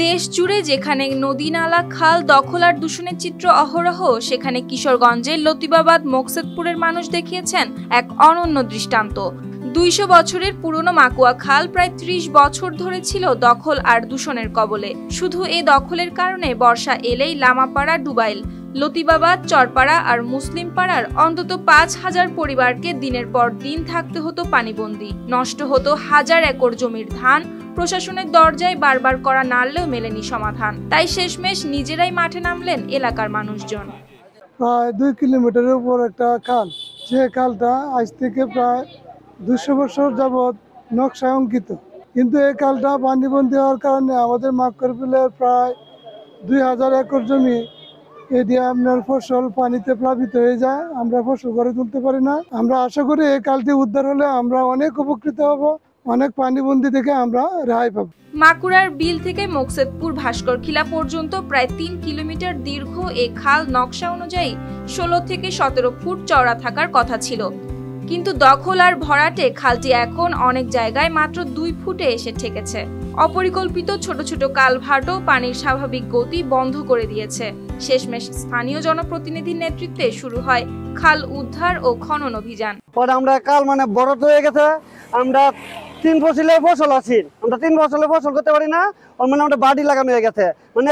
দেশ জুড়ে যেখানে নদী নালা খাল দখল আর দূষণের চিত্র অহরহ, সেখানে কিশোরগঞ্জের লতিবাবাদ মোকসেদপুরের মানুষ দেখিয়েছেন এক অনন্য দৃষ্টান্ত। 200 বছরের পুরনো মাকুয়া খাল প্রায় 30 বছর ধরে ছিল দখল আর দূষণের কবলে। শুধু এই দখলের কারণে বর্ষা এলেই লামাপাড়া, ডুবাইল, লতিবাবাদ, চরপাড়া আর মুসলিম পাড়ার অন্তত 5000 পরিবারকে দিনের পর দিন থাকতে হতো পানিবন্দী। নষ্ট হতো হাজার একর জমির ধান। প্রশাসনের দরজায় বারবার করা নাড়লেও মেলেনি সমাধান। তাই শেষমেশ নিজেরাই মাঠে নামলেন এলাকার মানুষজন। প্রায় 2 কিলোমিটারের উপর একটা খাল, যে খালটা আজ থেকে প্রায় 200 বছর যাবৎ নকশায় অঙ্কিত, কিন্তু এই খালটা পানিবন্দী হওয়ার কারণে আমাদের মাকড়বিলের প্রায় 2000 একর জমি এটি আপনার ফসল পানিতে প্লাবিত হয়ে যায়। আমরা ফসল করে তুলতে পারি না। আমরা আশা করি এই খালটি উদ্ধার হলে আমরা অনেক উপকৃত হব, অনেক পানিবন্দী থেকে আমরা রেহাই পাবো। মাকুড়ার বিল থেকে মোকসেদপুর ভাস্করখিলা পর্যন্ত প্রায় 3 কিলোমিটার দীর্ঘ এই খাল নকশা অনুযায়ী 16 থেকে 17 ফুট চওড়া থাকার কথা ছিল, কিন্তু দখল আর ভরাটে খালটি এখন অনেক জায়গায় মাত্র 2 ফুটে এসে ঠেকেছে। অপরিকল্পিত ছোট ছোট কালভার্টও পানির স্বাভাবিক গতি বন্ধ করে দিয়েছে। শেষমেশ স্থানীয় জনপ্রতিনিধির নেতৃত্বে শুরু হয় খাল উদ্ধার ও খনন অভিযান। পরে আমরা কাল বড় হয়ে গেছে, আমরা 3 ফসলে ফসল আছি, আমরা 3 ফসলে ফসল করতে পারি না। আমরা বাড়ি লাগানো হয়ে গেছে,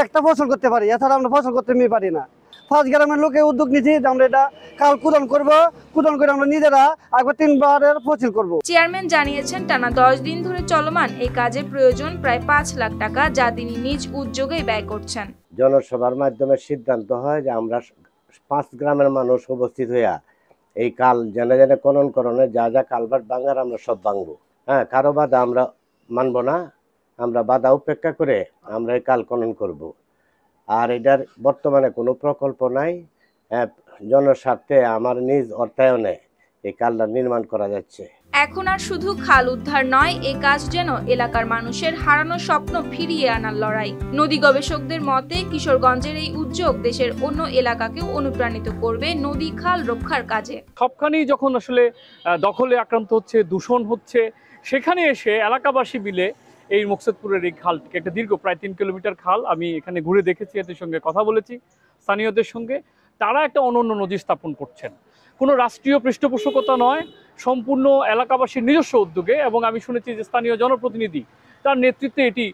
একটা ফসল করতে পারি, এছাড়া আমরা ফসল করতে পারি না। ফার্স্ট গ্রামের লোকে উদ্যোগ নিয়েছি যে আমরা এটা কাল কুদন করবো, কুদন করে আমরা নিজেরা একবার 3 বারের ফসল করবো। চেয়ারম্যান জানিয়েছেন টানা 10 দিন ধরে চলমান এই কাজে প্রয়োজন প্রায় 5 লাখ টাকা, যা তিনি নিজ উদ্যোগে ব্যয় করছেন। জনসভার মাধ্যমে সিদ্ধান্ত হয় যে আমরা 5 গ্রামের মানুষ উপস্থিত হইয়া এই কাল জেনে জেনে খননকরণে যা যা কালভার্ট ভাঙার আমরা সব ভাঙবো। হ্যাঁ, কারো বাধা আমরা মানব না, আমরা বাধা উপেক্ষা করে আমরা এই কাল খনন করব। আর এটার বর্তমানে কোনো প্রকল্প নাই, জনস্বার্থে আমার নিজ অর্থায়নে এই কালটা নির্মাণ করা যাচ্ছে। এখন আর শুধু খাল উদ্ধার নয়, এই কাজ যেন এলাকার মানুষের হারানো স্বপ্ন ফিরিয়ে আনার লড়াই। নদী গবেষকদের মতে কিশোরগঞ্জের এই উদ্যোগ দেশের অন্য এলাকাকেও অনুপ্রাণিত করবে নদী খাল রক্ষার কাজে। সবখানি যখন আসলে দখলে আক্রান্ত হচ্ছে, দূষণ হচ্ছে, সেখানে এসে এলাকাবাসী মিলে এই মোকসেদপুরের এই খালটিকে, একটা দীর্ঘ প্রায় 3 কিলোমিটার খাল, আমি এখানে ঘুরে দেখেছি, এদের সঙ্গে কথা বলেছি স্থানীয়দের সঙ্গে, তারা একটা অনন্য নদী স্থাপন করছেন। কোনো রাষ্ট্রীয় পৃষ্ঠপোষকতা নয়, সম্পূর্ণ এলাকাবাসীর নিজস্ব উদ্যোগে, এবং আমি শুনেছি যে স্থানীয় জনপ্রতিনিধি তার নেতৃত্বে এটি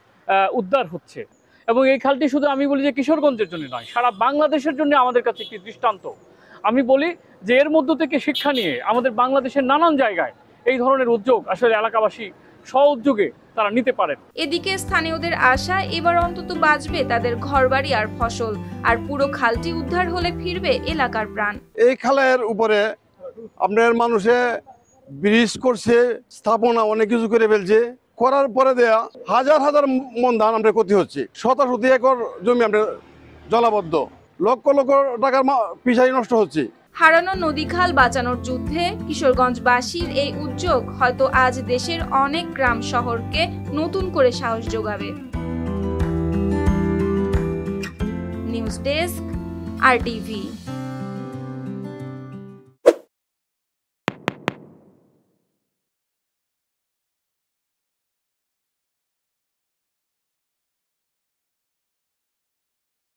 উদ্ধার হচ্ছে। এবং এই খালটি শুধু আমি বলি যে কিশোরগঞ্জের জন্য নয়, সারা বাংলাদেশের জন্য আমাদের কাছে একটি দৃষ্টান্ত। আমি বলি যে এর মধ্য থেকে শিক্ষা নিয়ে আমাদের বাংলাদেশের নানান জায়গায় এই ধরনের উদ্যোগ আসলে এলাকাবাসী স্ব-উদ্যোগে তারা নিতে পারেন। এদিকে স্থানীয়দের আশা এবার অন্তত বাঁচবে তাদের ঘরবাড়ি আর ফসল, আর পুরো খালটি উদ্ধার হলে ফিরবে এলাকার প্রাণ। এই খালের উপরে আপনার মানুষে ব্রিজ করছে, স্থাপনা অনেক কিছু করে ফেলছে, করার পরে দেয়া হাজার হাজার মন ধান আমরা ক্ষতি হচ্ছে। শত একর জমি আমরা জলাবদ্ধ, লক্ষ লক্ষ টাকার পিছাই নষ্ট হচ্ছে। হারানো নদী খাল বাঁচানোর যুদ্ধে কিশোরগঞ্জবাসীর এই উদ্যোগ হয়তো আজ দেশের অনেক গ্রাম শহরকে নতুন করে সাহস যোগাবে। News desk, RTV।